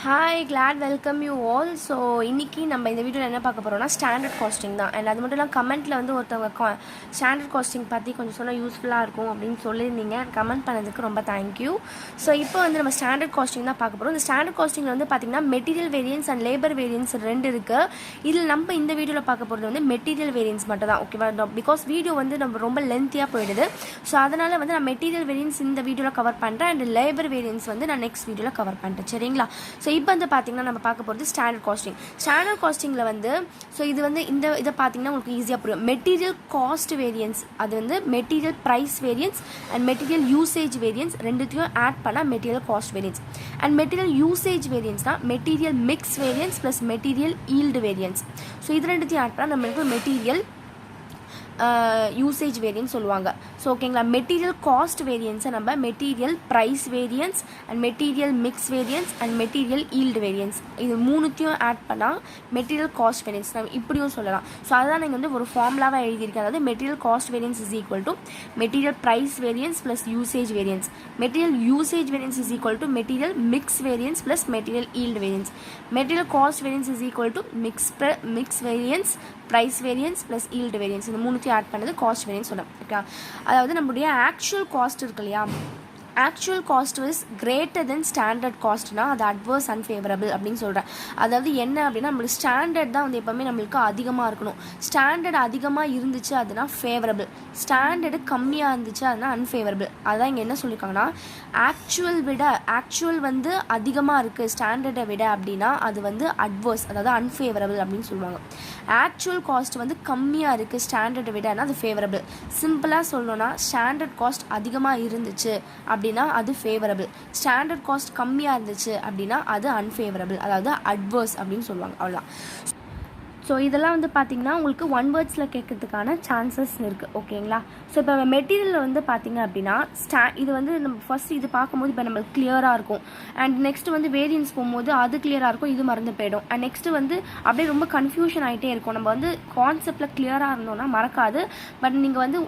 Hi glad welcome you all. So இன்றைக்கி நம்ம இந்த வீடியோவில் என்ன பார்க்க போகிறோம்னா ஸ்டாண்டர்ட் காஸ்டிங் தான். அண்ட் அது மட்டும் இல்லாமல் கமெண்ட்டில் வந்து ஒருத்தவங்க ஸ்டாண்டர்ட் காஸ்டிங் பற்றி கொஞ்சம் சொன்னால் யூஸ்ஃபுல்லாக இருக்கும் அப்படின்னு சொல்லியிருந்தீங்க. கமெண்ட் பண்ணதுக்கு ரொம்ப தேங்க்யூ. ஸோ இப்போ வந்து நம்ம ஸ்டாண்டர்ட் காஸ்டிங் தான் பார்க்க போகிறோம். இந்த ஸ்டாண்டர்ட் காஸ்டிங்கில் வந்து பார்த்திங்கன்னா material variance and labour variance ரெண்டு இருக்குது. இதில் நம்ம இந்த வீடியோவில் பார்க்க போகிறது வந்து மெட்டீரியல் வேரியன்ஸ் மட்டும் தான். ஓகேவா? பிகாஸ் வீடியோ வந்து நம்ம ரொம்ப லென்த்தியாக போயிடுது. ஸோ அதனால் வந்து நான் மெட்டீரியல் வேரியன்ஸ் இந்த வீடியோவில் கவர் பண்ணுறேன் அண்ட் லேபர் வேரியன்ஸ் வந்து நான் நெக்ஸ்ட் வீடியோவில் கவர் பண்ணுறேன். சரிங்களா? ஸோ இப்போ வந்து பார்த்தீங்கன்னா நம்ம பார்க்க போகிறது ஸ்டாண்டர்ட் காஸ்டிங். ஸ்டாண்டர்ட் காஸ்டிங்கில் வந்து ஸோ இது வந்து இதை பார்த்தீங்கன்னா உங்களுக்கு ஈஸியாக புரியும். மெட்டீரியல் காஸ்ட் வேரியன்ஸ் அது வந்து material price variance and material usage variance ரெண்டுத்தையும் ஆட் பண்ணால் material cost variance. And material usage வேரியன்ஸ்னால் material mix variance plus material yield variance. So இது ரெண்டுத்தையும் ஆட் பண்ணால் நம்மளுக்கு மெட்டீரியல் யூசேஜ் வேரியன்ஸ் சொல்லுவாங்க. ஸோ ஓகேங்களா? மெட்டீரியல் காஸ்ட் வேரியன்ஸை நம்ம material price variance and material mix variance and material yield variance இது மூணுத்தையும் ஆட் பண்ணால் மெட்டீரியல் காஸ்ட் வேரியன்ஸ் நம்ம இப்படியும் சொல்லலாம். ஸோ அதுதான் நீங்கள் வந்து ஒரு ஃபார்முலாவாக எழுதியிருக்கேன். அதாவது material cost variance is equal to material price variance plus usage variance. Material usage variance is equal to material mix variance plus material yield variance. Material cost variance is equal to mix variance price variance plus yield variance. இந்த மூணுத்தையும் add பண்ணது cost variance சொல்லலாம். Okay, அதாவது நம்மளுடைய actual cost இருக்கு இல்லையா, actual cost is greater than standard காஸ்ட்னா அது அட்வர்ஸ் அன்ஃபேவரபிள் அப்படின்னு சொல்கிறேன். அதாவது என்ன அப்படின்னா நம்மளுக்கு ஸ்டாண்டர்ட் தான் வந்து எப்போவுமே நம்மளுக்கு அதிகமாக இருக்கணும். ஸ்டாண்டர்ட் அதிகமாக இருந்துச்சு அதுனா ஃபேவரபிள், ஸ்டாண்டர்டு கம்மியாக இருந்துச்சு அதுனா அன்ஃபேவரபிள். அதான் இங்கே என்ன சொல்லியிருக்காங்கன்னா ஆக்சுவல் வந்து அதிகமாக இருக்குது ஸ்டாண்டர்டை விட அப்படின்னா அது வந்து அட்வர்ஸ், அதாவது அன்ஃபேவரபிள் அப்படின்னு சொல்லுவாங்க. ஆக்சுவல் காஸ்ட் வந்து கம்மியாக இருக்குது ஸ்டாண்டர்டை விடனா அது ஃபேவரபிள். சிம்பிளாக சொல்லணும்னா ஸ்டாண்டர்ட் காஸ்ட் அதிகமாக இருந்துச்சு அப்படின்னா அது ஃபேவரபிள், ஸ்டாண்டர்ட் காஸ்ட் கம்மியாக இருந்துச்சு அப்படின்னா அது அன்ஃபேவரபிள், அதாவது அட்வர்ஸ் அப்படின்னு சொல்லுவாங்க. அவ்வளோதான். ஸோ இதெல்லாம் வந்து பார்த்திங்கன்னா உங்களுக்கு ஒன் வேர்ட்ஸில் கேட்கறதுக்கான சான்சஸ் இருக்குது. ஓகேங்களா? ஸோ இப்போ மெட்டீரியலில் வந்து பார்த்திங்க அப்படின்னா இது வந்து நம்ம ஃபஸ்ட் இது பார்க்கும்போது இப்போ நம்மளுக்கு கிளியராக இருக்கும். அண்ட் நெக்ஸ்ட் வந்து வேரியன்ஸ் போகும்போது அது கிளியராக இருக்கும், இது மறந்து போயிடும். அண்ட் நெக்ஸ்ட்டு வந்து அப்படியே ரொம்ப கன்ஃபியூஷன் ஆகிட்டே இருக்கும். நம்ம வந்து கான்செப்டில் கிளியராக இருந்தோம்னா மறக்காது. பட் நீங்கள் வந்து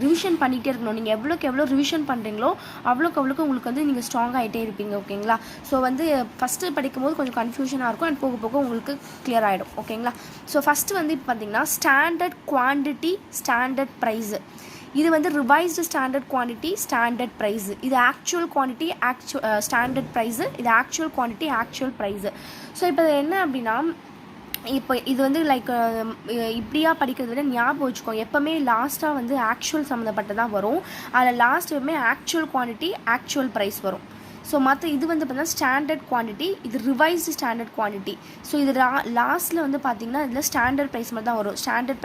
ரிவிஷன் பண்ணிகிட்டே இருக்கணும். நீங்கள் எவ்வளோக்கு எவ்வளோ ரிவிஷன் பண்ணுறீங்களோ அவ்வளோக்கு உங்களுக்கு வந்து நீங்கள் ஸ்ட்ராங் ஆகிட்டே இருப்பீங்க. ஓகேங்களா? ஸோ வந்து ஃபஸ்ட்டு படிக்கும்போது கொஞ்சம் கன்ஃபியூஷனாக இருக்கும் அண்ட் போக போக உங்களுக்கு கிளியர் ஆகிடும். ஓகேங்களா? ஸோ ஃபஸ்ட்டு வந்து இப்போ பார்த்திங்கன்னா ஸ்டாண்டர்ட் குவான்டிட்டி ஸ்டாண்டர்ட் ப்ரைஸு, இது வந்து revised standard quantity standard price, இது ஆக்சுவல் குவான்டிட்டி ஸ்டாண்டர்ட் ப்ரைஸு, இது actual quantity actual price. So இப்போ என்ன அப்படின்னா இப்போ இது வந்து லைக் இப்படியா படிக்கிறத விட ஞாபகம் வச்சுக்கோங்க, எப்போவுமே லாஸ்ட்டாக வந்து ஆக்சுவல் சம்மந்தப்பட்டதான் வரும். அதில் லாஸ்ட் எப்பவுமே ஆக்சுவல் குவான்டிட்டி ஆக்சுவல் ப்ரைஸ் வரும். ஸோ மற்ற இது வந்து பார்த்தீங்கன்னா ஸ்டாண்டர்ட் குவான்டிட்டி, இது ரிவைஸ்டு ஸ்டாண்டர்ட் குவான்டிட்டி. ஸோ இது லாஸ்ட்டில் வந்து பார்த்திங்கன்னா இதில் ஸ்டாண்டர்ட் ப்ரைஸ் மட்டும் தான் வரும். ஸ்டாண்டர்ட்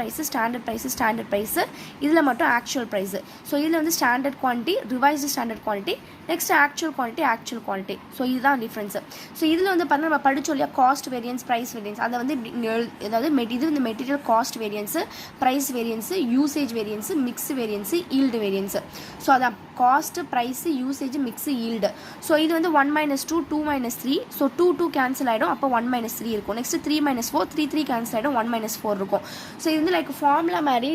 ப்ரைஸு இதில் மட்டும் ஆக்சுவல் ப்ரைஸு. ஸோ இதில் வந்து standard quantity revised standard quantity, next actual quantity. So இதுதான் டிஃப்ரென்ஸு. ஸோ இதில் வந்து பார்த்தீங்கன்னா நம்ம படித்தோம் இல்லையா, காஸ்ட் வேரியன்ஸ் ப்ரைஸ் வேரியன்ஸ், அதை வந்து அதாவது இது வந்து material cost variance, price variance, usage variance, mix variance, yield variance. So அதான் cost, price, usage, mix, yield. So இது வந்து 1 - 2 2 - 3. ஸோ 2 கேன்சல் ஆகிடும், அப்போ 1 - 3 இருக்கும். நெக்ஸ்ட் 3 - 4 3 கேன்சல் ஆகிடும், 1 - 4 இருக்கும். ஸோ இது வந்து லைக் ஃபார்முலா மாதிரி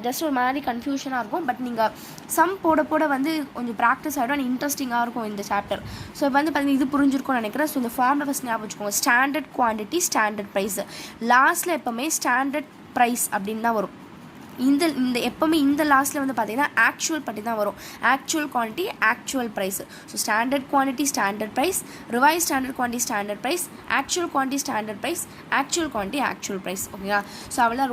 ஜஸ்ட் ஒரு மாதிரி கன்ஃபியூஷனாக இருக்கும். பட் நீங்கள் சம் போட வந்து கொஞ்சம் ப்ராக்டிஸ் ஆகிடும் அண்ட் இன்ட்ரெஸ்டிங்காக இருக்கும் இந்த சாப்டர். ஸோ இப்போ வந்து பார்த்தீங்கன்னா இது புரிஞ்சிருக்கும்னு நினைக்கிறேன். ஸோ இந்த ஃபார்முலா ஃபஸ்ட் ஞாபகம் வச்சுக்கோங்க. ஸ்டாண்டர்ட் குவான்டிட்டி ஸ்டாண்டர்ட் ப்ரைஸ், லாஸ்ட்டில் எப்போவுமே ஸ்டாண்டர்ட் ப்ரைஸ் அப்படின்னு தான் வரும். இந்த எப்போவுமே இந்த லாஸ்ட்டில் வந்து பார்த்தீங்கன்னா ஆக்சுவல் பற்றி தான் வரும். Actual quantity actual price. So standard quantity standard price, revise standard quantity standard price, actual quantity standard price, actual quantity actual price. ஓகேங்களா? ஸோ அவ்வளோ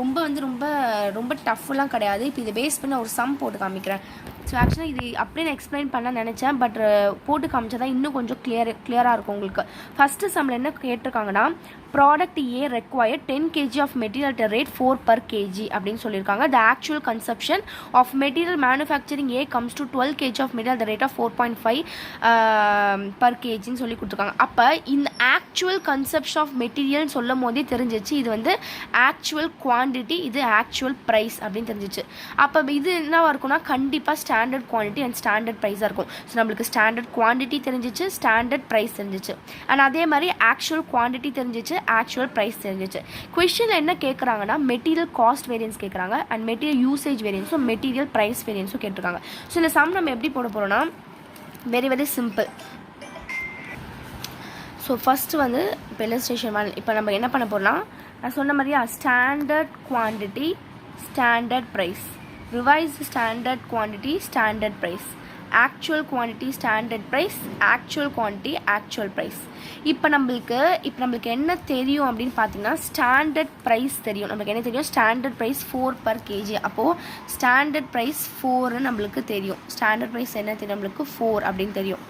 ரொம்ப டஃப்லாம் கிடையாது. இப்போ இதை பேஸ் பண்ணி ஒரு சம் போட்டு காமிக்கிறேன். ஸோ ஆக்சுவலாக இது அப்படியே நான் எக்ஸ்பிளைன் பண்ண நினச்சேன், பட் போட்டு காமிச்சா தான் இன்னும் கொஞ்சம் கிளியராக இருக்கும் உங்களுக்கு. ஃபஸ்ட்டு சம்மில் என்ன கேட்டிருக்காங்கன்னா, product A required 10 kg of material at rate 4 per kg அப்படின்னு சொல்லியிருக்காங்க. The actual consumption of material manufacturing A comes to 12 kg of material the rate of 4.5 per kgன்னு சொல்லி கொடுத்துருக்காங்க. அப்போ இந்த ஆக்சுவல் கன்சப்ஷன் ஆஃப் மெட்டீரியல்னு சொல்லும் போதே தெரிஞ்சிச்சு இது வந்து ஆக்சுவல் குவான்டிட்டி, இது ஆக்சுவல் ப்ரைஸ் அப்படின்னு தெரிஞ்சிச்சு. அப்போ இது என்னவா இருக்கும்னா கண்டிப்பாக ஸ்டாண்டர்ட் குவான்டிட்டி அண்ட் ஸ்டாண்டர்ட் ப்ரைஸாக இருக்கும். ஸோ நம்மளுக்கு ஸ்டாண்டர்ட் குவான்டிட்டி தெரிஞ்சிச்சு, ஸ்டாண்டர்ட் ப்ரைஸ் தெரிஞ்சிச்சு. அண்ட் அதே மாதிரி ஆக்சுவல் குவான்டிட்டி தெரிஞ்சிச்சு, ஆக்சுவல் ப்ரைஸ் தெரிஞ்சிச்சு. கொஸ்டினில் என்ன கேட்குறாங்கன்னா மெட்டீரியல் காஸ்ட் வேரியன்ஸ் கேட்குறாங்க அண்ட் மெட்டீரியல் யூசேஜ் வேரியன்ஸும் மெட்டீரியல் ப்ரைஸ் வேரியன்ஸும் கேட்டிருக்காங்க. ஸோ இந்த சம் நம்ம எப்படி போட போகிறோம்னா வெரி சிம்பிள். ஸோ ஃபஸ்ட்டு வந்து இப்போ illustration 1 இப்போ நம்ம என்ன பண்ண போகிறோம்னா நான் சொன்ன மாதிரியா standard quantity standard price, revised standard quantity standard price, actual quantity standard price, actual quantity actual price. இப்போ நம்மளுக்கு என்ன தெரியும் அப்படின்னு பார்த்தீங்கன்னா ஸ்டாண்டர்ட் ப்ரைஸ் தெரியும். நம்மளுக்கு என்ன தெரியும்? Standard price 4 per kg. அப்போது ஸ்டாண்டர்ட் ப்ரைஸ் 4 நம்மளுக்கு தெரியும். ஸ்டாண்டர்ட் ப்ரைஸ் என்ன தெரியும்? நம்மளுக்கு 4 அப்படின்னு தெரியும்.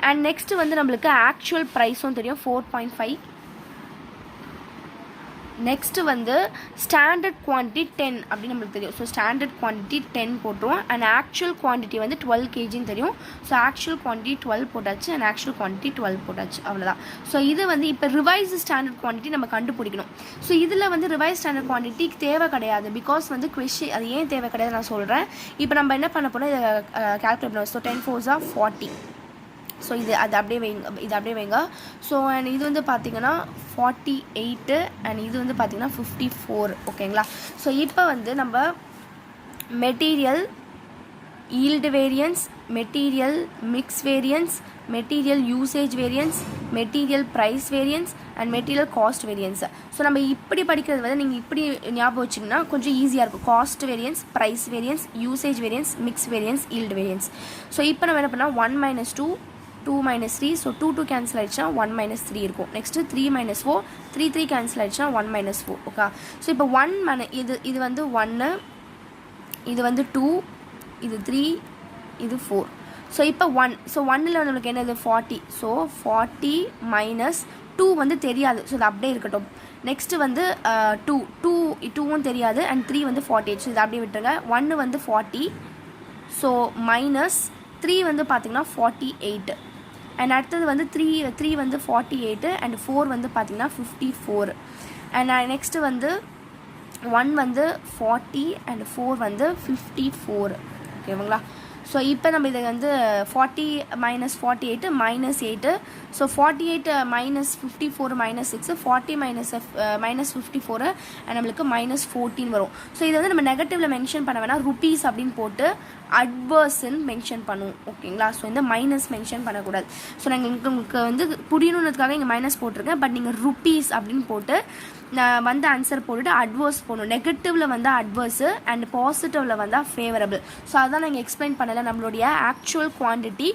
அண்ட் நெக்ஸ்ட்டு வந்து நம்மளுக்கு ஆக்சுவல் ப்ரைஸும் தெரியும் 4.5. நெக்ஸ்ட்டு வந்து ஸ்டாண்டர்ட் குவான்டிட்டி 10 அப்படின்னு நம்மளுக்கு தெரியும். ஸோ ஸ்டாண்டர்ட் குவான்டிட்டி 10 போட்டுருவோம். அண்ட் ஆக்சுவல் குவான்டிட்டி வந்து 12 kgன்னு தெரியும். ஸோ ஆக்சுவல் குவான்டிட்டி 12 போட்டாச்சு அண்ட் ஆக்சுவல் குவான்டிட்டி 12 போட்டாச்சு, அவ்வளோதான். ஸோ இது வந்து இப்போ ரிவைஸ் ஸ்டாண்டர்ட் குவான்டிட்டி நம்ம கண்டுபிடிக்கணும். ஸோ இதில் வந்து ரிவைஸ் ஸ்டாண்டர்ட் குவான்டிட்டி தேவை கிடையாது. பிகாஸ் வந்து கொஷின் அது ஏன் தேவை கிடையாது நான் சொல்கிறேன். இப்போ நம்ம என்ன பண்ண போனால் இதை கால்குலேட் பண்ணுவோம். So 10 4s are 40. ஸோ இது அப்படியே வைங்க. ஸோ அண்ட் இது வந்து பார்த்திங்கன்னா 48 அண்ட் இது வந்து பார்த்திங்கன்னா 54. ஓகேங்களா? ஸோ இப்போ வந்து நம்ம material yield variance, material mix variance, material usage variance, material price variance and material cost variance. So நம்ம இப்படி படிக்கிறது வந்து நீங்கள் இப்படி ஞாபகம் வச்சிங்கன்னா கொஞ்சம் ஈஸியாக இருக்கும். Cost variance, price variance, usage variance, mix variance, yield variance. So இப்போ நம்ம என்ன பண்ணால் 1 - 2 2 - 3. ஸோ 2 கேன்சல் ஆகிடுச்சுன்னா 1 - 3 இருக்கும். நெக்ஸ்ட்டு 3 - 4 3 கேன்சல் ஆகிடுச்சுன்னா 1 - 4. ஓகே. ஸோ இப்போ 1 இது வந்து 1, இது வந்து 2, இது 3, இது 4. ஸோ இப்போ 1. ஸோ 1ல் வந்து நம்மளுக்கு என்னது 40. ஸோ 40 - 2 வந்து தெரியாது. ஸோ இது அப்படியே இருக்கட்டும். நெக்ஸ்ட்டு வந்து 2வும் தெரியாது அண்ட் 3 வந்து 48. ஸோ இது அப்படியே விட்டுருங்க. 1 வந்து 40. ஸோ -3 வந்து பார்த்திங்கன்னா 48. அண்ட் அடுத்தது வந்து 3 வந்து 48 அண்ட் 4 வந்து பார்த்திங்கன்னா 54. அண்ட் நெக்ஸ்ட்டு வந்து 1 வந்து 40 அண்ட் 4 வந்து 54. ஓகேங்களா? ஸோ இப்போ நம்ம இதை வந்து 40 - 48 -8. ஸோ 48 - 54 -6, 40 - 54 நம்மளுக்கு -14 வரும். ஸோ இதை வந்து நம்ம நெகட்டிவில் மென்ஷன் பண்ண வேணாம், ருபீஸ் அப்படின்னு போட்டு அட்வர்ஸ்ன்னு மென்ஷன் பண்ணுவோம். ஓகேங்களா? ஸோ இந்த மைனஸ் மென்ஷன் பண்ணக்கூடாது. ஸோ நாங்கள் உங்களுக்கு வந்து புரியணுன்றதுக்காக இங்கே மைனஸ் போட்டிருக்கேன். பட் நீங்கள் ருபீஸ் அப்படின்னு போட்டு நான் வந்து ஆன்சர் போட்டுட்டு அட்வர்ஸ் போடணும். நெகட்டிவில் வந்து அட்வர்ஸு அண்ட் பாசிட்டிவில் வந்தால் ஃபேவரபிள். ஸோ அதான் நாங்கள் எக்ஸ்பிளைன் பண்ணலை. நம்மளுடைய ஆக்சுவல் குவான்டிட்டி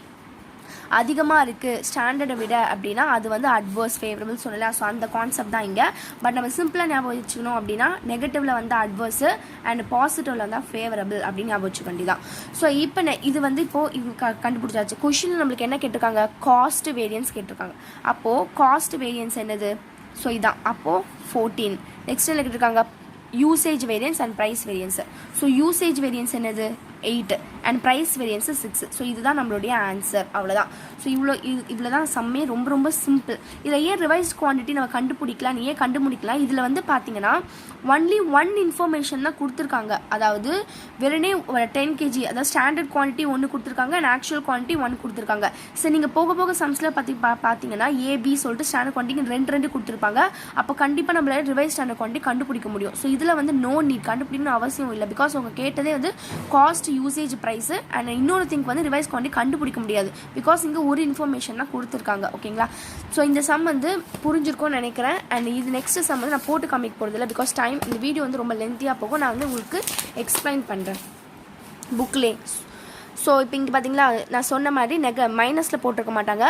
அதிகமாக இருக்குது ஸ்டாண்டர்டை விட அப்படின்னா அது வந்து அட்வர்ஸ் ஃபேவரபிள் சொல்லலாம். ஸோ அந்த கான்செப்ட் தான் இங்கே. பட் நம்ம சிம்பிளாக ஞாபகம் வச்சுக்கணும் அப்படின்னா நெகட்டிவில் வந்து அட்வர்ஸு அண்ட் பாசிட்டிவில் வந்தால் ஃபேவரபிள் அப்படின்னு ஞாபகம் வச்சுக்க வேண்டியதான். ஸோ இப்போ இது வந்து இப்போது இது கண்டுபிடிச்சாச்சு. கொஷின் நம்மளுக்கு என்ன கேட்டிருக்காங்க? காஸ்ட் வேரியன்ஸ் கேட்டிருக்காங்க. அப்போது காஸ்ட் வேரியன்ஸ் என்னது? ஸோ இதான். அப்போது 14. நெக்ஸ்ட் என்ன கேட்டிருக்காங்க? Usage variance and price variance. So usage variance என்னது? 8 அண்ட் ப்ரைஸ் வேரியன்ஸு 6. ஸோ இதுதான் நம்மளுடைய ஆன்சர், அவ்வளோதான். ஸோ இவ்வளோ தான் சம்மே. ரொம்ப ரொம்ப சிம்பிள். இதில் ஏன் ரிவைஸ்ட் குவான்டிட்டி நம்ம கண்டுபிடிக்கலாம், ஏன் கண்டுபிடிக்கலாம்? இதில் வந்து பார்த்தீங்கன்னா ஒன்லி 1 இன்ஃபர்மேஷன் தான் கொடுத்துருக்காங்க. அதாவது வெறுனே 10 kg அதாவது ஸ்டாண்டர்ட் குவான்டிட்டி 1 கொடுத்துருக்காங்க அண்ட் ஆக்சுவல் குவான்டிட்டி 1 கொடுத்துருக்காங்க. ஸோ நீங்கள் போக போக சம்ஸில் பார்த்தீங்கன்னா ஏபி சொல்லிட்டு ஸ்டாண்டர்ட் குவான்டிட்டி 2 கொடுத்துருப்பாங்க. அப்போ கண்டிப்பாக நம்மளால ரிவைஸ் ஸ்டாண்டர்ட் குவான்டிட்டி கண்டுபிடிக்க முடியும். ஸோ இதில் வந்து நோ நீட் கண்டுபிடிக்கணும் அவசியம் இல்லை. பிகாஸ் அவங்க கேட்டதே வந்து காஸ்ட், யூசேஜ், ப்ரைஸு அண்ட் இன்னொரு திங்க் வந்து ரிவைஸ் குவான்டிட்டி கண்டுபிடிக்க முடியாது. பிகாஸ் இங்கே ஒரு இன்ஃபர்மேஷன் தான் கொடுத்துருக்காங்க. ஓகேங்களா? ஸோ இந்த சம் வந்து புரிஞ்சிருக்கும்னு நினைக்கிறேன். அண்ட் இது நெக்ஸ்ட் சம் வந்து நான் போட்டு காமிக்க போகிறதில்ல. பிகாஸ் டைம் இந்த வீடியோ வந்து ரொம்ப லென்த்தியாக போகும். நான் வந்து உங்களுக்கு எக்ஸ்பிளைன் பண்ணுறேன் புக்லேயே. ஸோ இப்போ இங்கே பார்த்தீங்களா நான் சொன்ன மாதிரி மைனஸில் போட்டிருக்க மாட்டாங்க.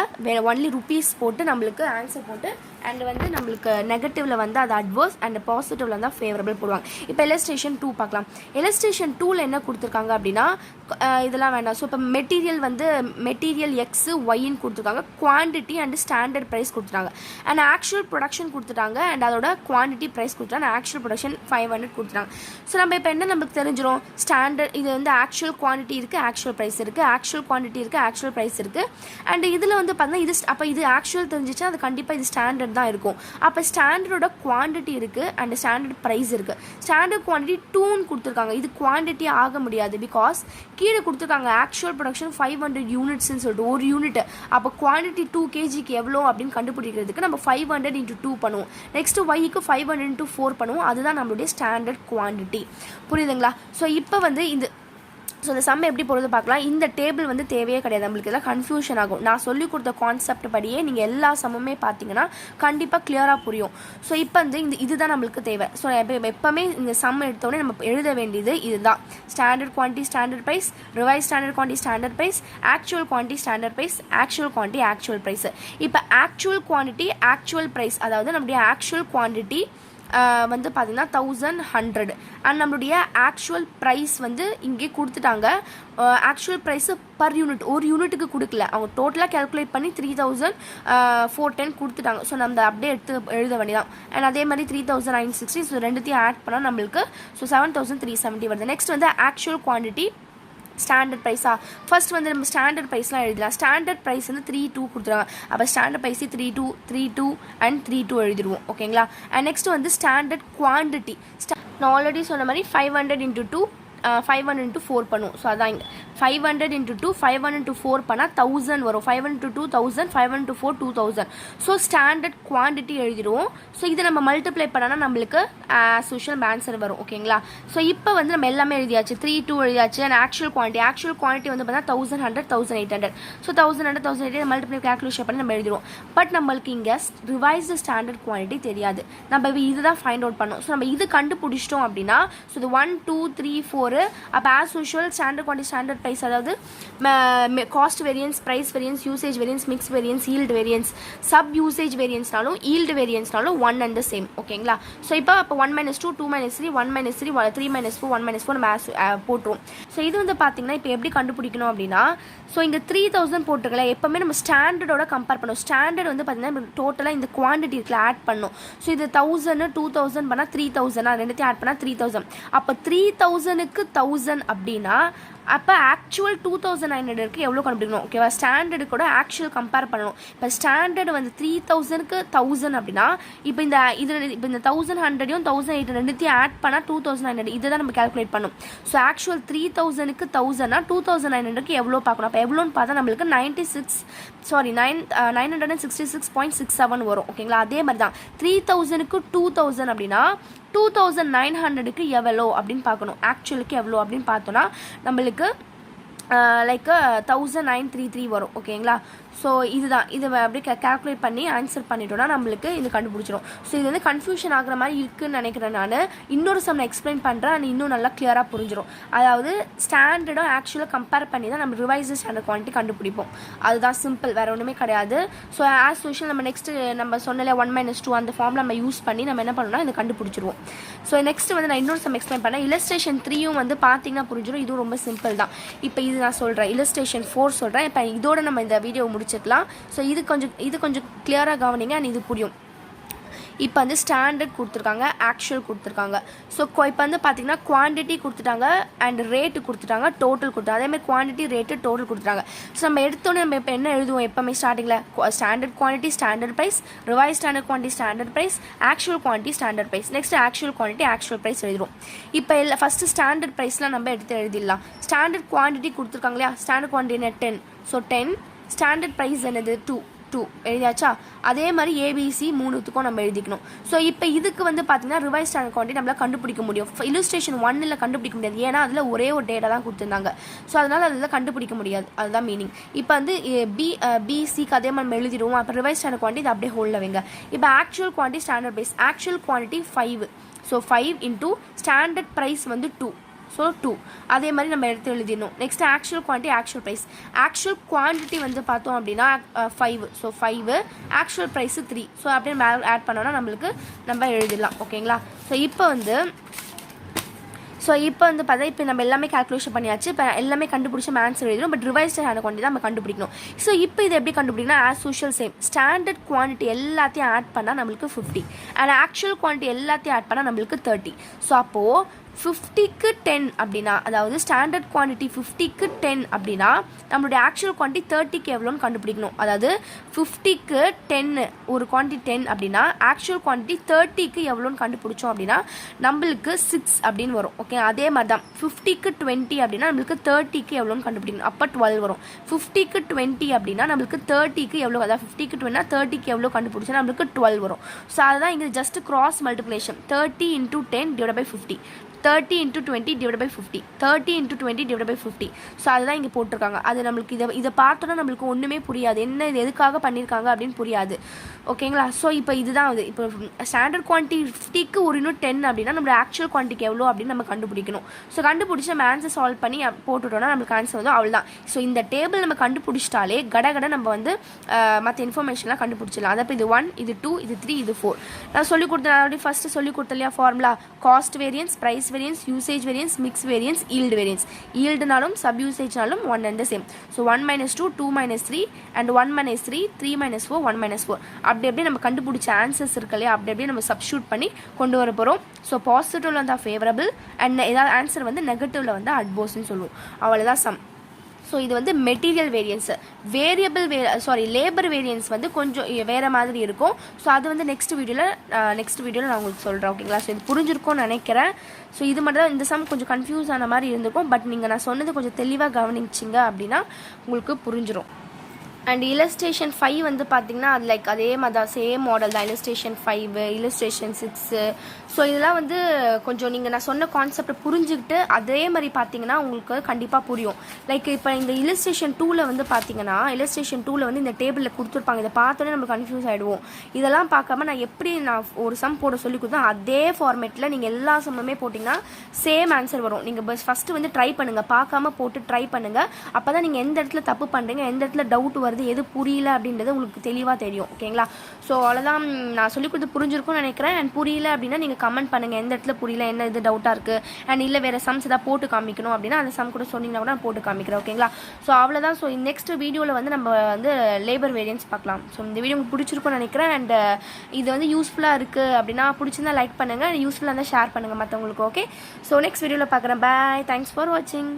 ஒன்லி ருபீஸ் போட்டு நம்மளுக்கு ஆன்சர் போட்டு அண்ட் வந்து நம்மளுக்கு நெகட்டிவில் வந்து அது அட்வர்ஸ் அண்ட் பாசிட்டிவில் வந்து ஃபேவரபிள் போடுவாங்க. இப்போ illustration 2 பார்க்கலாம். illustration 2ல் என்ன கொடுத்துருக்காங்க அப்படின்னா இதெல்லாம் வேண்டாம். ஸோ இப்போ மெட்டீரியல் எக்ஸு ஒய்ன்னு கொடுத்துருக்காங்க. குவான்டிட்டி அண்ட் ஸ்டாண்டர்ட் ப்ரைஸ் கொடுத்துட்டாங்க. அண்ட் ஆக்சுவல் ப்ரொடக்ஷன் கொடுத்துட்டாங்க அண்ட் அதோட குவான்டிட்டி ப்ரைஸ் கொடுத்துட்டாங்க. ஆக்சுவல் ப்ரொடக்ஷன் 500 கொடுத்துட்டாங்க. ஸோ நம்ம இப்போ என்ன நம்மளுக்கு தெரிஞ்சிடும்? ஸ்டாண்டர்ட் இது வந்து ஆக்சுவல் குவான்டிட்டி இருக்குது, ஆக்சுவல் ப்ரைஸ் இருக்குது, ஆக்சுவல் குவான்டிட்டி இருக்குது, ஆக்சுவல் ப்ரைஸ் இருக்குது. அண்ட் இதில் வந்து பார்த்தீங்கன்னா இது அப்போ இது ஆக்சுவல் தெரிஞ்சிச்சுன்னா அது கண்டிப்பாக இது ஸ்டாண்டர்ட் தான் இருக்கும். அப்போ ஸ்டாண்டர்டோட குவான்டிட்டி இருக்குது அண்ட் ஸ்டாண்டர்ட் ப்ரைஸ் இருக்குது. ஸ்டாண்டர்ட் குவான்டிட்டி 2ன்னு கொடுத்துருக்காங்க. இது குவான்டிட்டி ஆக முடியாது. பிகாஸ் கீழே கொடுத்துருக்காங்க ஆக்சுவல் ப்ரொடக்ஷன் 500 யூனிட்ஸ்ன்னு சொல்லிட்டு ஒரு யூனிட். அப்போ குவான்டிட்டி 2 kgக்கு எவ்வளோ அப்படின்னு கண்டுபிடிக்கிறதுக்கு நம்ம 500 × 2 பண்ணுவோம். நெக்ஸ்ட்டு ஒய்க்கு 500 × 4 பண்ணுவோம். அதுதான் நம்மளுடைய ஸ்டாண்டர்ட் குவான்டிட்டி. புரியுதுங்களா? ஸோ இப்போ வந்து ஸோ இந்த சம் எப்படி போகிறது பார்க்கலாம். இந்த டேபிள் வந்து தேவையே கிடையாது, நம்மளுக்கு இதெல்லாம் கன்ஃபியூஷன் ஆகும். நான் சொல்லிக் கொடுத்த கான்செப்ட் படியே நீங்கள் எல்லா சம்முமே பார்த்தீங்கன்னா கண்டிப்பாக கிளியராக புரியும். ஸோ இப்போ வந்து இதுதான் நம்மளுக்கு தேவை. ஸோ எப்போவுமே இந்த சம் எடுத்தோடனே நம்ம எழுத வேண்டியது இதுதான். Standard quantity standard price, revise standard quantity standard price, actual quantity standard price, actual quantity actual price. இப்போ ஆக்சுவல் குவான்டிட்டி ஆக்சுவல் ப்ரைஸ், அதாவது நம்மளுடைய ஆக்சுவல் குவான்டிட்டி வந்து பார்த்திங்கன்னா 1100 அண்ட் நம்மளுடைய ஆக்சுவல் ப்ரைஸ் வந்து இங்கே கொடுத்துட்டாங்க. ஆக்சுவல் ப்ரைஸு பர் யூனிட், ஒரு யூனிட்டுக்கு கொடுக்கல, அவங்க டோட்டலாக கேல்குலேட் பண்ணி 3410 கொடுத்துட்டாங்க. ஸோ நம்ம அப்படியே எடுத்து எழுத வேண்டியதான். அண்ட் அதே மாதிரி 3960, ஸோ ரெண்டுத்தையும் ஆட் பண்ணால் நம்மளுக்கு ஸோ 7370 வருது. நெக்ஸ்ட் வந்து ஆக்சுவல் குவான்டிட்டி ஸ்டாண்டர்ட் ப்ரைஸா. ஃபர்ஸ்ட் வந்து நம்ம ஸ்டாண்டர்ட் ப்ரைஸ்லாம் எழுதலாம். ஸ்டாண்டர்ட் ப்ரைஸ் வந்து 32 கொடுத்துருவாங்க. அப்போ ஸ்டாண்டர்ட் ப்ரைஸ் 32 அண்ட் 32 எழுதிடுவோம். ஓகேங்களா. அண்ட் நெக்ஸ்ட் வந்து ஸ்டாண்டர்ட் குவான்டிட்டி. நான் ஆல்ரெடி சொன்ன மாதிரி 500 × 2 500 × 4 பண்ணுவோம். ஸோ அதான் இங்கே 500 × 2 500 × 4 பண்ணால் 1000 வரும். 500 × 2 1000, 500 × 4 2000. ஸோ ஸ்டாண்டர்ட் குவான்டிட்டி எழுதிடுவோம். ஸோ இதை நம்ம மல்டிப்ளை பண்ணால் நம்மளுக்கு ஆஸ் யூஷுவல் ஆன்சர் வரும். ஓகேங்களா. ஸோ இப்போ வந்து நம்ம எல்லாமே எழுதியாச்சு. 32 எழுதியாச்சு. அண்ட் ஆக்சுவல் குவான்டிட்டி வந்து பார்த்தா 1100 1800. ஸோ 1100 1800 மல்டிப்ளை கேல்குலேஷன் பண்ணி நம்ம எழுதிடுவோம். பட் நம்மளுக்கு இங்கே ரிவைஸ்டு ஸ்டாண்டர்ட் குவான்டிட்டி தெரியாது. நம்ம இதுதான் ஃபைண்ட் அவுட் பண்ணோம். ஸோ நம்ம இது கண்டுபிடிச்சிட்டோம் அப்படின்னா ஸோ இது 1 2 3 4. அப்போ as usual standard quantity standard price, அதாவது cost variance, price variance, usage variance, mix variance, yield variance, sub usage வேரியன்ஸ்னாலும் ஈல்டு வேரியன்ஸ்னாலும் ஒன் அண்ட் த சேம். ஓகேங்களா. ஸோ இப்போ 1 - 2 2 - 3 1 - 3 3 - 4 1 - 4 நம்ம போட்டுருவோம். ஸோ இது வந்து பார்த்தீங்கன்னா இப்போ எப்படி கண்டுபிடிக்கணும் அப்படின்னா ஸோ இங்கே 3000 போட்டுருக்கல, எப்போவுமே நம்ம ஸ்டாண்டர்டோட கம்பேர் பண்ணோம். ஸ்டாண்டர்ட் வந்து பார்த்தீங்கன்னா டோட்டலாக இந்த குவான்டிட்டி இருக்குல்ல ஆட் பண்ணோம். ஸோ இது 1000 2000 பண்ணால் 3000, ரெண்டுத்தையும் ஆட் பண்ணால் 3000. அப்போ 3000க்கு 1000 அப்படின்னா அப்போ ஆக்சுவல் 2900க்கு எவ்வளோ கண்டுபிடிக்கணும். ஓகேவா. ஸ்டாண்டர்டு கூட ஆக்சுவல் கம்பேர் பண்ணணும். இப்போ ஸ்டாண்டர்டு வந்து 3000க்கு 1000 அப்படின்னா இப்போ இந்த 1100யும் 1800 ரெண்டுத்தையும் ஆட் பண்ணால் 2900. இதை தான் நம்ம கேல்குலேட் பண்ணணும். ஸோ ஆக்சுவல் 3000க்கு 1000னா 2900க்கு எவ்வளோ பார்க்கணும். அப்போ எவ்வளோன்னு பார்த்தா நம்மளுக்கு 966.67 வரும். ஓகேங்களா. அதே மாதிரி தான் 3000க்கு 2000 அப்படின்னா 2900க்கு எவ்வளோ அப்படின்னு பார்க்கணும். ஆக்சுவலுக்கு எவ்வளோ அப்படின்னு பார்த்தோன்னா நம்மளுக்கு லைக் 1933 வரும். ஓகேங்களா. ஸோ இதுதான், இது அப்படியே கேல்குலேட் பண்ணி ஆன்சர் பண்ணிட்டோன்னா நம்மளுக்கு இது கண்டுபிடிச்சிடும். ஸோ இது வந்து கன்ஃபியூஷன் ஆகிற மாதிரி இருக்குதுன்னு நினைக்கிறேன். நான் இன்னொரு சம் நான் எக்ஸ்பிளைன் பண்ணுறேன், அது இன்னும் நல்லா கிளியராக புரிஞ்சிடும். அதாவது ஸ்டாண்டர்டும் ஆக்சுவலாக கம்பேர் பண்ணி தான் நம்ம ரிவைஸ்டு ஸ்டாண்டர்ட் குவான்டிட்டி கண்டுபிடிப்போம். அதுதான் சிம்பிள், வேறு ஒன்றுமே கிடையாது. ஸோ ஆஸ் யூஷுவல் நம்ம நெக்ஸ்ட்டு நம்ம சொன்னல 1 - 2 அந்த ஃபார்மில் நம்ம யூஸ் பண்ணி நம்ம என்ன பண்ணணும்னா இதை கண்டுபிடிச்சிருவோம். ஸோ நெக்ஸ்ட் வந்து நான் இன்னொரு சம் எக்ஸ்பிளைன் பண்ணேன். இல்லஸ்ட்ரேஷன் 3யும் வந்து பார்த்தீங்கன்னா புரிஞ்சிடும். இதுவும் ரொம்ப சிம்பிள் தான். இப்போ இது நான் சொல்கிறேன், இல்லஸ்ட்ரேஷன் 4 சொல்கிறேன். இப்போ இதோட நம்ம இந்த வீடியோ முடிச்சுக்கலாம். ஸோ இது கொஞ்சம் கிளியராக கவனிங்க, அண்ட் இது புரியும். இப்போ வந்து ஸ்டாண்டர்ட் கொடுத்துருக்காங்க, ஆக்சுவல் கொடுத்துருக்காங்க. ஸோ இப்போ வந்து பார்த்தீங்கன்னா குவான்டிட்டி கொடுத்துட்டாங்க அண்ட் ரேட்டு கொடுத்துட்டாங்க, டோட்டல் கொடுத்தாங்க. அதேமாதிரி குவான்டிட்டி ரேட்டு டோட்டல் கொடுத்துட்டாங்க. ஸோ நம்ம எடுத்தோன்னே நம்ம இப்போ என்ன எழுதுவோம் எப்போவுமே ஸ்டார்டிங்கில் standard quantity standard price, revise standard quantity standard price, actual quantity standard price, next actual quantity actual price எழுதுவோம். இப்போ இல்லை ஃபஸ்ட்டு ஸ்டாண்டர்ட் ப்ரைஸ்லாம் நம்ம எடுத்து எழுதிடலாம். ஸ்டாண்டர்ட் குவான்டிட்டி கொடுத்துருக்காங்க இல்லையா, ஸ்டாண்டர்ட் குவான்டிட்டி என்ன 10. ஸோ 10. ஸ்டாண்டர்ட் ப்ரைஸ் என்னது 2 எழுதியாச்சா. அதே மாதிரி ஏபிசி 3த்துக்கும் நம்ம எழுதிக்கணும். ஸோ இப்போ இதுக்கு வந்து பார்த்தீங்கன்னா ரிவைஸ் ஸ்டாண்டர்ட் குவான்டிட்டி நம்மளால் கண்டுபிடிக்க முடியும். இல்லஸ்ட்ரேஷன் 1ல் கண்டுபிடிக்க முடியாது, ஏன்னா அதில் ஒரே ஒரு டேட்டா தான் கொடுத்துருந்தாங்க. ஸோ அதனால் அதில் கண்டுபிடிக்க முடியாது, அதுதான் மீனிங். இப்போ வந்து பிசிக்கு அதே மாதிரி நம்ம எழுதிடுவோம். அப்போ ரிவைஸ் ஸ்டாண்டர்ட் குவான்டிட்டி இது அப்படியே ஹோல்டில் வைங்க. இப்போ actual quantity standard price, actual quantity 5. So 5 × standard price வந்து 2. ஸோ 2 அதே மாதிரி நம்ம எடுத்து எழுதிடணும். Next actual quantity actual price, actual quantity வந்து பார்த்தோம் அப்படின்னா 5. So 5, actual price 3. ஸோ அப்படியே மேலே ஆட் பண்ணோன்னா நம்மளுக்கு நம்ம எழுதிடலாம். ஓகேங்களா. ஸோ இப்போ வந்து பார்த்தா இப்போ நம்ம எல்லாமே கேல்குலேஷன் பண்ணியாச்சு. இப்போ எல்லாமே கண்டுபிடிச்சி நம்ம ஆன்சர் எழுதிடும். பட் ரிவைஸ்டு ஸ்டாண்டர்ட் குவான்டிட்டி தான் நம்ம கண்டுபிடிக்கணும். ஸோ இப்போ இது எப்படி கண்டுபிடிக்கணும், as usual same. Standard quantity எல்லாத்தையும் ஆட் பண்ணால் நம்மளுக்கு 50 அண்ட் ஆக்சுவல் குவான்டிட்டி எல்லாத்தையும் ஆட் பண்ணால் நம்மளுக்கு 30. ஸோ அப்போது 50க்கு 10 அப்படின்னா, அதாவது ஸ்டாண்டர்ட் குவான்டிட்டி 50க்கு 10 அப்படின்னா நம்மளுடைய ஆக்சுவல் குவான்டிட்டி 30க்கு எவ்வளோன்னு கண்டுபிடிக்கணும். அதாவது 50க்கு 10 ஒரு குவான்டிட்டி 10 அப்படின்னா ஆக்சுவல் குவான்டிட்டி 30க்கு எவ்வளோன்னு கண்டுபிடிச்சோம் அப்படின்னா நம்மளுக்கு 6 அப்படின்னு வரும். ஓகே. அதே மாதிரி தான் 50க்கு 20 அப்படின்னா நம்மளுக்கு 30க்கு எவ்வளோன்னு கண்டுபிடிக்கணும். அப்போ 12 வரும். 50க்கு 20 அப்படின்னா நம்மளுக்கு 30க்கு எவ்வளோ, அதாவது 50க்கு 20னா 30க்கு எவ்வளோ கண்டுபிடிச்சா நம்மளுக்கு 12 வரும். ஸோ அதுதான் இங்கே ஜஸ்ட் கிராஸ் மல்டிப்ளிகேஷன் 30 × 10 / 50. 30 × 20 / 50, 30 × 20 / 50. ஸோ அதுதான் இங்கே போட்டிருக்காங்க. அது நம்மளுக்கு இதை பார்த்தோன்னா நம்மளுக்கு ஒன்றுமே புரியாது, என்ன இது எதுக்காக பண்ணியிருக்காங்க அப்படின்னு புரியாது. ஓகேங்களா? ஸோ இப்போ இதுதான் அது. இப்போ ஸ்டாண்டர்ட் குவான்டிட்டி 50க்கு ஒரு யூனிட் 10 அப்படின்னா நம்மளோட ஆக்சுவல் குவான்டிட்டி எவ்வளோ அப்படின்னு நம்ம கண்டுபிடிக்கணும். ஸோ கண்டுபிடிச்சி நம்ம ஆன்சர் சால்வ் பண்ணி போட்டுட்டோம்னா நம்மளுக்கு ஆன்சர் வந்து அவ்வளோதான். ஸோ இந்த டேபிள் நம்ம கண்டுபிடிச்சிட்டாலே கடகட நம்ம வந்து மற்ற இன்ஃபர்மேஷன்லாம் கண்டுபிடிச்சிடலாம். அதை இப்போ இது 1, இது 2, இது 3, இது 4 நான் சொல்லிக் கொடுத்தேன். அப்படி ஃபஸ்ட்டு சொல்லிக் கொடுத்தேன் இல்லையா formula, cost variance, price variance, usage variance, mix variance, yield variance. ஈல்டுனாலும் சப் யூசேஜ்னாலும் 1 and the same. So 1 - 2, 2 - 3 and 1 - 3, 3 - 4, 1 - 4. அப்படி அப்படியே நம்ம கண்டுபிடிச்ச ஆன்சர்ஸ் இருக்கு இல்லையா, அப்படி அப்படியே நம்ம சப்ஸ்டியூட் பண்ணி கொண்டு வர போகிறோம். ஸோ பாசிட்டிவ்ல வந்தால் ஃபேவரபிள் அண்ட் ஏதாவது ஆன்சர் வந்து நெகட்டிவ்ல வந்து அட்வர்ஸ்ன்னு சொல்லுவோம். அவ்வளோதான் சம். ஸோ இது வந்து மெட்டீரியல் வேரியன்ஸு. லேபர் வேரியன்ஸ் வந்து கொஞ்சம் வேறு மாதிரி இருக்கும். ஸோ அது வந்து நெக்ஸ்ட் வீடியோவில் நான் உங்களுக்கு சொல்கிறேன். ஓகேங்களா? ஸோ இது புரிஞ்சிருக்கும்னு நினைக்கிறேன். ஸோ இது மட்டும் தான் இந்த சம் கொஞ்சம் கன்ஃபியூஸ் ஆன மாதிரி இருந்திருக்கும். பட் நீங்கள் நான் சொன்னது கொஞ்சம் தெளிவாக கவனிச்சிங்க அப்படின்னா உங்களுக்கு புரிஞ்சிடும். அண்ட் illustration 5 வந்து பார்த்திங்கன்னா அது லைக் அதே மாதிரி தான், சேம் மாடல் தான். illustration 5, illustration 6. ஸோ இதெல்லாம் வந்து கொஞ்சம் நீங்கள் நான் சொன்ன கான்செப்டை புரிஞ்சுக்கிட்டு அதே மாதிரி பார்த்தீங்கன்னா உங்களுக்கு கண்டிப்பாக புரியும். லைக் இப்போ இந்த illustration 2ல் வந்து பார்த்தீங்கன்னா illustration 2ல் வந்து இந்த டேபிளில் கொடுத்துருப்பாங்க. இதை பார்த்தோன்னே நம்ம கன்ஃபியூஸ் ஆகிடுவோம். இதெல்லாம் பார்க்காம நான் எப்படி நான் ஒரு சம் போட சொல்லி கொடுத்தேன் அதே ஃபார்மேட்டில் நீங்கள் எல்லா சம்முமே போட்டிங்கன்னா சேம் ஆன்சர் வரும். நீங்கள் ஃபஸ்ட்டு வந்து ட்ரை பண்ணுங்கள், பார்க்காம போட்டு ட்ரை பண்ணுங்கள். அப்போ தான் நீங்கள் எந்த இடத்துல தப்பு பண்ணுறீங்க, எந்த இடத்துல டவுட் வருது, எது புரியல அப்படின்றது உங்களுக்கு தெளிவாக தெரியும். ஓகேங்களா? ஸோ அவ்வளோதான். நான் சொல்லிக் கொடுத்து புரிஞ்சிருக்கும்னு நினைக்கிறேன். அண்ட் புரியல அப்படின்னா நீங்கள் கமெண்ட் பண்ணுங்கள், எந்த இடத்துல புரியல, என்ன இது டவுட்டாக இருக்குது, அண்ட் இல்லை வேறு சம்ஸ் ஏதாவது போட்டு காமிக்கணும் அப்படின்னா அந்த சம் கூட சொன்னீங்கன்னா கூட நான் போட்டு காமிக்கிறேன். ஓகேங்களா? ஸோ அவ்வளோதான். ஸோ நெக்ஸ்ட் வீடியோவில் வந்து நம்ம வந்து லேபர் வேரியன்ஸ் பார்க்கலாம். ஸோ இந்த வீடியோ உங்களுக்கு பிடிச்சிருக்கும்னு நினைக்கிறேன். அண்ட் இது வந்து யூஸ்ஃபுல்லாக இருக்குது அப்படின்னா பிடிச்சிருந்தா லைக் பண்ணுங்கள், யூஸ்ஃபுல்லாக இருந்தால் ஷேர் பண்ணுங்கள் மற்றவங்களுக்கு. ஓகே? ஸோ நெக்ஸ்ட் வீடியோவில் பார்க்குறேன். பாய். தேங்க்ஸ் ஃபார் வாட்சிங்.